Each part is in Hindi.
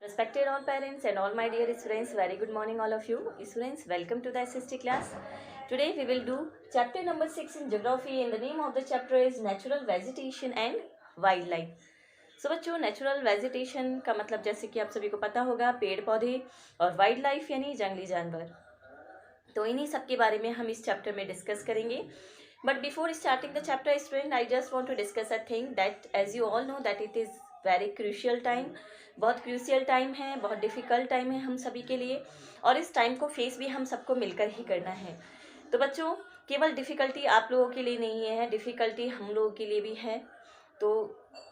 Respected all parents and all my dear students, very good morning all of you. Students, welcome to the SST class. Today we will do chapter number 6 in geography and the name of the chapter is natural vegetation and wildlife. So बच्चों, नेचुरल वेजिटेशन का मतलब जैसे कि आप सभी को पता होगा पेड़ पौधे और वाइल्ड लाइफ यानी जंगली जानवर। तो इन्हीं सब के बारे में हम इस चैप्टर में डिस्कस करेंगे। But before starting the chapter student, I just want to discuss a thing that as you all know that it is very crucial time. बहुत क्रूशियल टाइम है, बहुत डिफ़िकल्ट टाइम है हम सभी के लिए, और इस टाइम को फेस भी हम सबको मिलकर ही करना है। तो बच्चों, केवल डिफ़िकल्टी आप लोगों के लिए नहीं है, डिफ़िकल्टी हम लोगों के लिए भी है। तो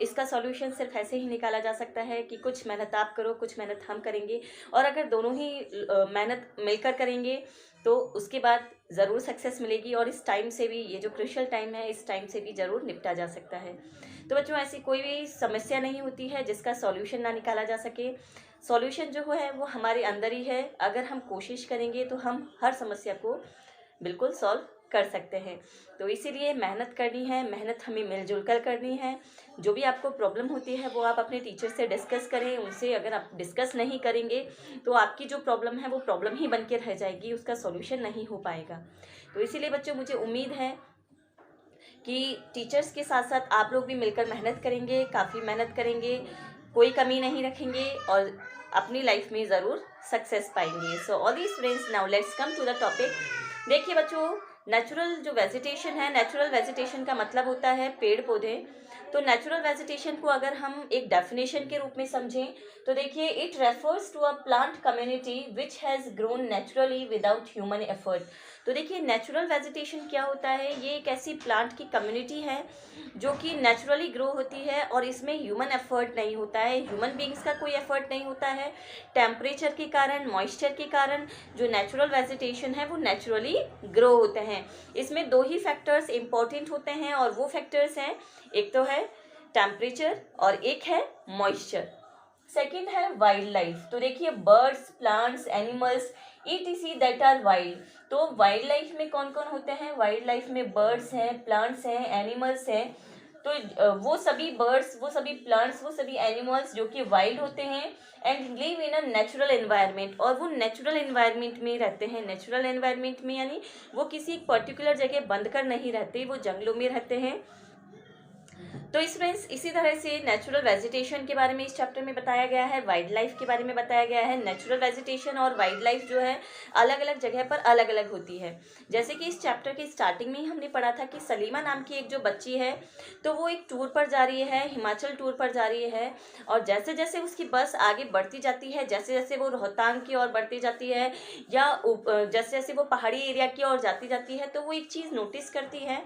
इसका सॉल्यूशन सिर्फ ऐसे ही निकाला जा सकता है कि कुछ मेहनत आप करो, कुछ मेहनत हम करेंगे, और अगर दोनों ही मेहनत मिलकर करेंगे तो उसके बाद ज़रूर सक्सेस मिलेगी, और इस टाइम से भी, ये जो क्रूशियल टाइम है, इस टाइम से भी ज़रूर निपटा जा सकता है। तो बच्चों, ऐसी कोई भी समस्या नहीं होती है जिसका सॉल्यूशन ना निकाला जा सके। सॉल्यूशन जो है वो हमारे अंदर ही है। अगर हम कोशिश करेंगे तो हम हर समस्या को बिल्कुल सॉल्व कर सकते हैं। तो इसीलिए मेहनत करनी है, मेहनत हमें मिलजुल कर करनी है। जो भी आपको प्रॉब्लम होती है वो आप अपने टीचर से डिस्कस करें। उनसे अगर आप डिस्कस नहीं करेंगे तो आपकी जो प्रॉब्लम है वो प्रॉब्लम ही बन के रह जाएगी, उसका सॉल्यूशन नहीं हो पाएगा। तो इसीलिए बच्चों, मुझे उम्मीद है कि टीचर्स के साथ साथ आप लोग भी मिलकर मेहनत करेंगे, काफ़ी मेहनत करेंगे, कोई कमी नहीं रखेंगे और अपनी लाइफ में ज़रूर सक्सेस पाएंगे। So all the students, now let's come to the topic. देखिए बच्चों, नेचुरल जो वेजिटेशन है, नेचुरल वेजिटेशन का मतलब होता है पेड़ पौधे। तो नेचुरल वेजिटेशन को अगर हम एक डेफिनेशन के रूप में समझें तो देखिए, it refers to a plant community which has grown naturally without human effort. तो देखिए, नेचुरल वेजिटेशन क्या होता है? ये एक ऐसी प्लांट की कम्युनिटी है जो कि नेचुरली ग्रो होती है और इसमें ह्यूमन एफर्ट नहीं होता है, ह्यूमन बींग्स का कोई एफर्ट नहीं होता है। टेम्परेचर के कारण, मॉइस्चर के कारण जो नेचुरल वेजिटेशन है वो नेचुरली ग्रो होते हैं। इसमें दो ही फैक्टर्स इंपॉर्टेंट होते हैं और वो फैक्टर्स हैं, एक तो है टेम्परेचर और एक है मॉइस्चर। सेकेंड है वाइल्ड लाइफ। तो देखिए, birds, plants, animals ETC that are wild. तो वाइल्ड लाइफ में कौन कौन होते हैं? वाइल्ड लाइफ में बर्ड्स हैं, प्लांट्स हैं, एनिमल्स हैं। तो वो सभी बर्ड्स, वो सभी प्लांट्स, वो सभी एनिमल्स जो कि वाइल्ड होते हैं and live in a natural environment, और वो नेचुरल एनवायरनमेंट में रहते हैं। नेचुरल एनवायरनमेंट में यानी वो किसी एक पर्टिकुलर जगह बंद कर नहीं रहते, वो जंगलों में रहते हैं। तो स्टूडेंट्स, इसी तरह से नेचुरल वेजिटेशन के बारे में इस चैप्टर में बताया गया है, वाइल्ड लाइफ के बारे में बताया गया है। नेचुरल वेजिटेशन और वाइल्ड लाइफ जो है अलग अलग जगह पर अलग अलग होती है। जैसे कि इस चैप्टर के स्टार्टिंग में ही हमने पढ़ा था कि सलीमा नाम की एक जो बच्ची है, तो वो एक टूर पर जा रही है, हिमाचल टूर पर जा रही है, और जैसे जैसे उसकी बस आगे बढ़ती जाती है, जैसे जैसे वो रोहतांग की ओर बढ़ती जाती है या जैसे जैसे वो पहाड़ी एरिया की ओर जाती जाती है, तो वो एक चीज़ नोटिस करती है।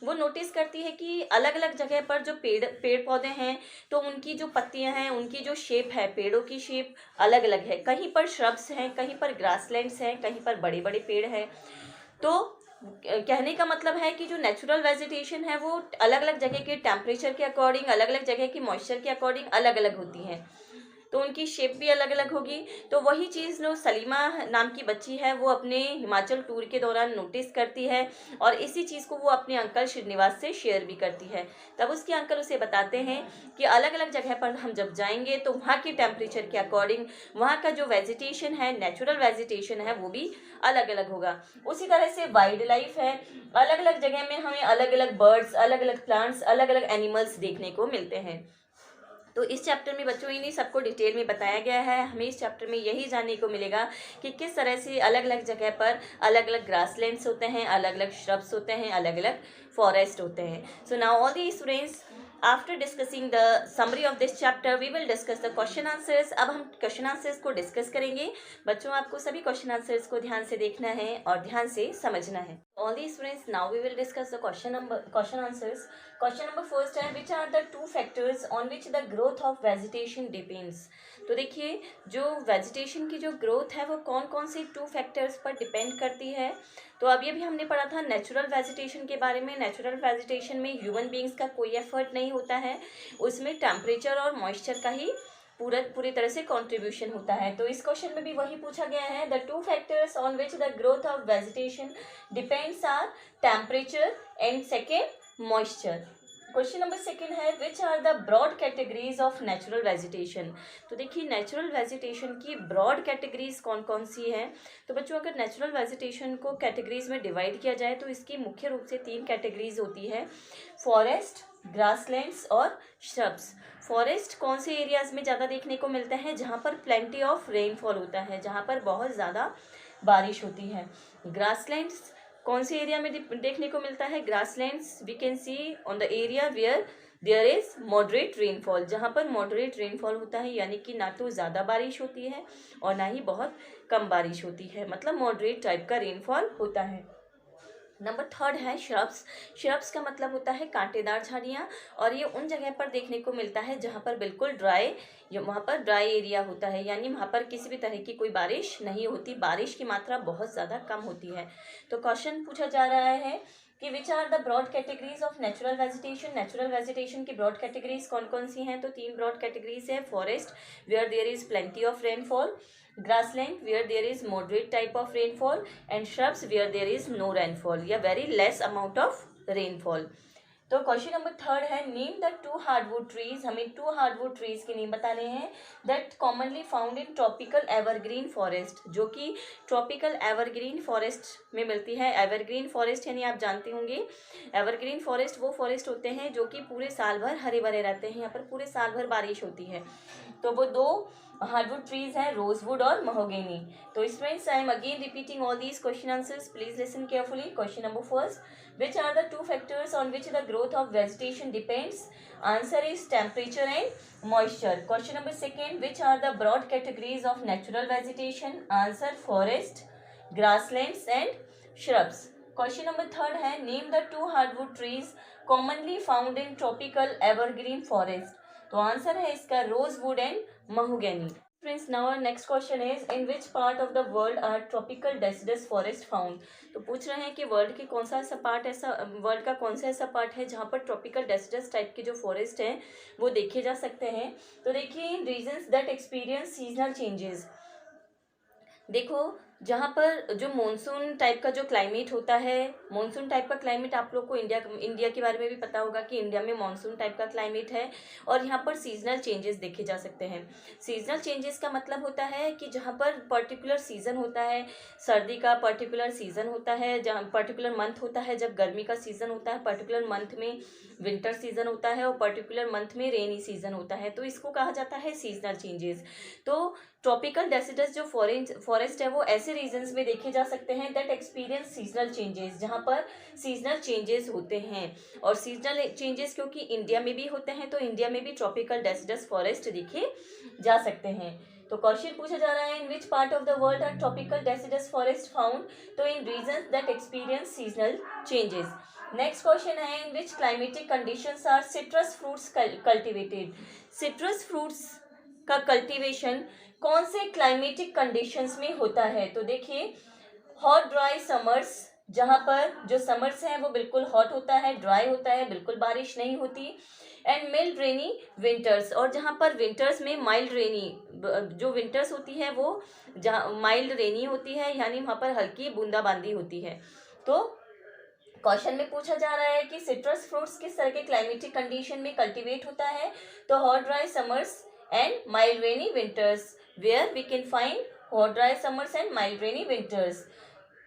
वो नोटिस करती है कि अलग अलग जगह पर जो पेड़ पौधे हैं, तो उनकी जो पत्तियां हैं, उनकी जो शेप है, पेड़ों की शेप अलग अलग है। कहीं पर श्रब्स हैं, कहीं पर ग्रासलैंड्स हैं, कहीं पर बड़े बड़े पेड़ हैं। तो कहने का मतलब है कि जो नेचुरल वेजिटेशन है वो अलग अलग जगह के टेम्परेचर के अकॉर्डिंग, अलग अलग जगह की मॉइस्चर के अकॉर्डिंग अलग अलग होती है, तो उनकी शेप भी अलग अलग होगी। तो वही चीज़ जो सलीमा नाम की बच्ची है वो अपने हिमाचल टूर के दौरान नोटिस करती है, और इसी चीज़ को वो अपने अंकल श्रीनिवास से शेयर भी करती है। तब उसके अंकल उसे बताते हैं कि अलग अलग जगह पर हम जब जाएंगे तो वहाँ के टेम्परेचर के अकॉर्डिंग वहाँ का जो वेजिटेशन है, नेचुरल वेजिटेशन है, वो भी अलग अलग होगा। उसी तरह से वाइल्ड लाइफ है, अलग अलग जगह में हमें अलग अलग बर्ड्स, अलग अलग प्लांट्स, अलग अलग एनिमल्स देखने को मिलते हैं। तो इस चैप्टर में बच्चों इन्हीं सबको डिटेल में बताया गया है। हमें इस चैप्टर में यही जानने को मिलेगा कि किस तरह से अलग अलग जगह पर अलग अलग ग्रासलैंड्स होते हैं, अलग अलग श्रब्स होते हैं, अलग अलग फॉरेस्ट होते हैं। So now all the students, after discussing the summary of this chapter we will discuss the question answers. अब हम क्वेश्चन आंसर्स को डिस्कस करेंगे। बच्चों, आपको सभी क्वेश्चन आंसर्स को ध्यान से देखना है और ध्यान से समझना है। All the students, now we will discuss the question answers. Question number first है, which are the two factors on which the growth of vegetation depends. तो देखिए, जो वेजिटेशन की जो ग्रोथ है वो कौन कौन से टू फैक्टर्स पर डिपेंड करती है। तो अभी अभी हमने पढ़ा था नेचुरल वेजिटेशन के बारे में। नेचुरल वेजिटेशन में ह्यूमन बींग्स का कोई एफर्ट नहीं होता है, उसमें टेम्परेचर और मॉइस्चर का ही पूरी तरह से कंट्रीब्यूशन होता है। तो इस क्वेश्चन में भी वही पूछा गया है, the two factors on which the growth of vegetation depends are temperature and second moisture. Question number second है which are the broad categories of natural vegetation. तो देखिए नेचुरल वेजिटेशन की ब्रॉड कैटेगरीज कौन कौन सी हैं। तो बच्चों अगर नेचुरल वेजिटेशन को कैटेगरीज में डिवाइड किया जाए तो इसकी मुख्य रूप से 3 कैटेगरीज होती है, फॉरेस्ट, ग्रासलैंड्स और श्रब्स। फॉरेस्ट कौन से एरियाज में ज़्यादा देखने को मिलता है, जहाँ पर प्लेंटी ऑफ रेनफॉल होता है, जहाँ पर बहुत ज़्यादा बारिश होती है। ग्रासलैंड्स कौन से एरिया में देखने को मिलता है, grasslands we can see on the area where there is moderate rainfall, जहाँ पर मॉडरेट रेनफॉल होता है, यानी कि ना तो ज़्यादा बारिश होती है और ना ही बहुत कम बारिश होती है, मतलब मॉडरेट टाइप का रेनफॉल होता है। नंबर थर्ड है श्रब्स। श्रब्स का मतलब होता है कांटेदार झाड़ियाँ, और ये उन जगह पर देखने को मिलता है जहाँ पर बिल्कुल ड्राई, वहाँ पर ड्राई एरिया होता है, यानी वहाँ पर किसी भी तरह की कोई बारिश नहीं होती, बारिश की मात्रा बहुत ज़्यादा कम होती है। तो क्वेश्चन पूछा जा रहा है कि which are the broad categories of natural vegetation. Natural vegetation की ब्रॉड कैटेगरीज कौन कौन सी हैं। तो 3 ब्रॉड कैटेगरीज है, forest where there is plenty of rainfall, grassland where there is moderate type of rainfall, and shrubs where there is no rainfall या very less amount of rainfall। तो क्वेश्चन नंबर थर्ड है नेम द 2 हार्डवुड ट्रीज। हमें 2 हार्डवुड ट्रीज के नेम बताने हैं that commonly found in tropical evergreen forest, जो कि ट्रॉपिकल एवरग्रीन फॉरेस्ट में मिलती है। एवरग्रीन फॉरेस्ट यानी आप जानते होंगे एवरग्रीन फॉरेस्ट वो फॉरेस्ट होते हैं जो कि पूरे साल भर हरे भरे रहते हैं, यहाँ पर पूरे साल भर बारिश होती है। तो वो 2 हार्डवुड ट्रीज हैं, रोजवुड और महोगेनी। तो students I am again repeating all these question answers, please listen carefully. Question number first, which are the 2 factors on which the growth of vegetation depends? Answer is temperature and moisture. Question number second, which are the broad categories of natural vegetation? Answer forest, grasslands and shrubs. Question number third है name the 2 hardwood trees commonly found in tropical evergreen forest. तो आंसर है इसका rosewood and mahogany. Friends, now our next question is in which part of the world are tropical deciduous forest found? तो पूछ रहे हैं कि वर्ल्ड के कौन सा ऐसा पार्ट वर्ल्ड का कौन सा ऐसा पार्ट है जहाँ पर ट्रॉपिकल डेसिडस टाइप के जो फॉरेस्ट हैं वो देखे जा सकते हैं। तो देखिए in regions that experience seasonal changes. देखो जहाँ पर जो मॉनसून टाइप का जो क्लाइमेट होता है, मॉनसून टाइप का क्लाइमेट आप लोग को इंडिया के बारे में भी पता होगा कि इंडिया में मॉनसून टाइप का क्लाइमेट है, और यहाँ पर सीजनल चेंजेस देखे जा सकते हैं। सीजनल चेंजेस का मतलब होता है कि जहाँ पर पर्टिकुलर सीजन होता है, सर्दी का पर्टिकुलर सीजन होता है, जहाँ पर्टिकुलर मंथ होता है जब गर्मी का सीजन होता है, पर्टिकुलर मंथ में विंटर सीजन होता है और पर्टिकुलर मंथ में रेनी सीजन होता है, तो इसको कहा जाता है सीजनल चेंजेस। तो ट्रॉपिकल डेसिडस जो फॉरेस्ट है वो ऐसे रीजन्स में देखे जा सकते हैं दैट एक्सपीरियंस सीजनल चेंजेस, जहाँ पर सीजनल चेंजेस होते हैं। और सीजनल चेंजेस क्योंकि इंडिया में भी होते हैं तो इंडिया में भी ट्रॉपिकल डेसिडस फॉरेस्ट देखे जा सकते हैं। तो क्वेश्चन पूछा जा रहा है in which part of the world are tropical deciduous forest found. तो in regions that experience seasonal changes. Next question है in which climatic conditions are citrus fruits cultivated. Citrus fruits का कल्टीवेशन कौन से क्लाइमेटिक कंडीशंस में होता है। तो देखिए हॉट ड्राई समर्स, जहाँ पर जो समर्स हैं वो बिल्कुल हॉट होता है, ड्राई होता है, बिल्कुल बारिश नहीं होती, एंड मिल्ड रेनी विंटर्स, और जहाँ पर विंटर्स में माइल्ड रेनी, जो विंटर्स होती है वो जहाँ माइल्ड रेनी होती है, यानी वहाँ पर हल्की बूंदाबांदी होती है। तो क्वेश्चन में पूछा जा रहा है कि सिट्रस फ्रूट्स किस तरह के क्लाइमेटिक कंडीशन में कल्टीवेट होता है। तो hot dry summers and mild rainy winters, where we can find hot dry summers and mild rainy winters।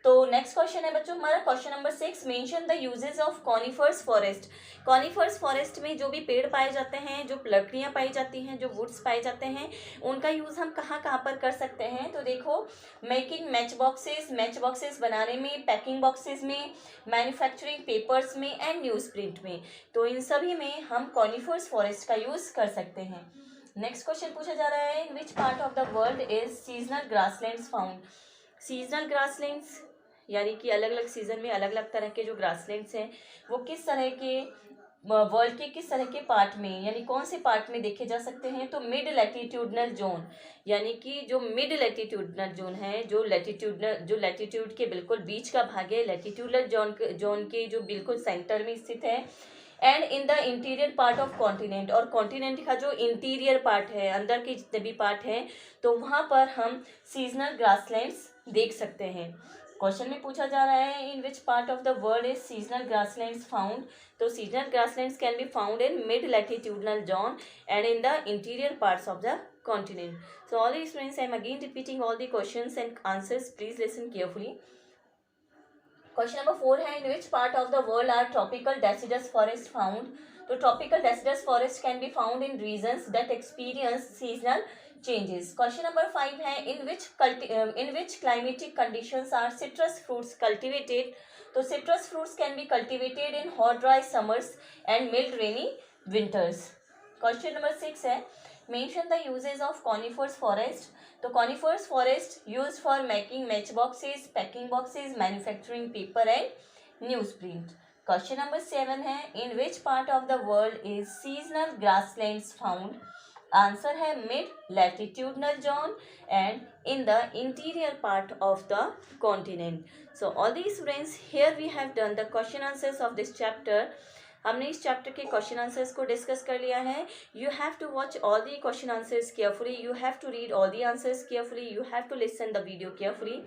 तो नेक्स्ट क्वेश्चन है बच्चों हमारा question number 6, mention the uses of conifers forest. Conifers forest में जो भी पेड़ पाए जाते हैं, जो लकड़ियाँ पाई जाती हैं, जो वुड्स पाए जाते हैं, उनका यूज़ हम कहाँ कहाँ पर कर सकते हैं। तो देखो मेकिंग मैच बॉक्सेस बनाने में, पैकिंग बॉक्सेस में, मैन्युफैक्चरिंग पेपर्स में एंड न्यूज़ प्रिंट में। तो इन सभी में हम कॉनिफर्स फॉरेस्ट का यूज़ कर सकते हैं। नेक्स्ट क्वेश्चन पूछा जा रहा है in which part of the world is seasonal grasslands found. Seasonal grasslands यानी कि अलग अलग सीजन में अलग अलग तरह के जो ग्रासलैंड्स हैं वो किस तरह के वर्ल्ड के किस तरह के पार्ट में, यानी कौन से पार्ट में देखे जा सकते हैं। तो मिड लैटिट्यूडनल जोन, यानी कि जो मिड लैटिट्यूडनल जोन है, जो लैटिट्यूड के बिल्कुल बीच का भाग है, लैटिट्यूडनल जोन के जो बिल्कुल सेंटर में स्थित है, and in the interior part of continent, और कॉन्टिनेंट का जो इंटीरियर पार्ट है, अंदर के जितने भी पार्ट हैं, तो वहाँ पर हम सीजनल ग्रासलैंड्स देख सकते हैं। क्वेश्चन में पूछा जा रहा है in which part of the world is seasonal grasslands found. तो seasonal grasslands can be found in mid latitudinal zone and in the interior parts of the continent. So all the students, I am again repeating all the questions and answers. Please listen carefully. Question number 4 है in which part of the world are tropical deciduous forest found. तो tropical deciduous forest can be found in regions that experience seasonal changes. Question number 5 है in which climatic conditions are citrus fruits cultivated. तो citrus fruits can be cultivated in hot dry summers and mild rainy winters. Question number 6 है mention the uses of coniferous forest. तो coniferous forest used for making matchboxes, packing boxes, manufacturing paper and newsprint. Question number 7 है in which part of the world is seasonal grasslands found. Answer है mid latitudinal zone and in the interior part of the continent. So all these students, here we have done the question answers of this chapter. हमने इस चैप्टर के क्वेश्चन आंसर्स को डिस्कस कर लिया है. You have to watch all the question answers carefully, you have to read all the answers carefully, you have to listen the video carefully.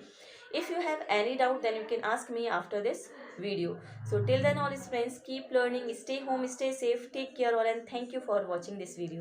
If you have any doubt, then you can ask me after this video. So till then, all friends, keep learning, stay home, stay safe, take care all, and thank you for watching this video.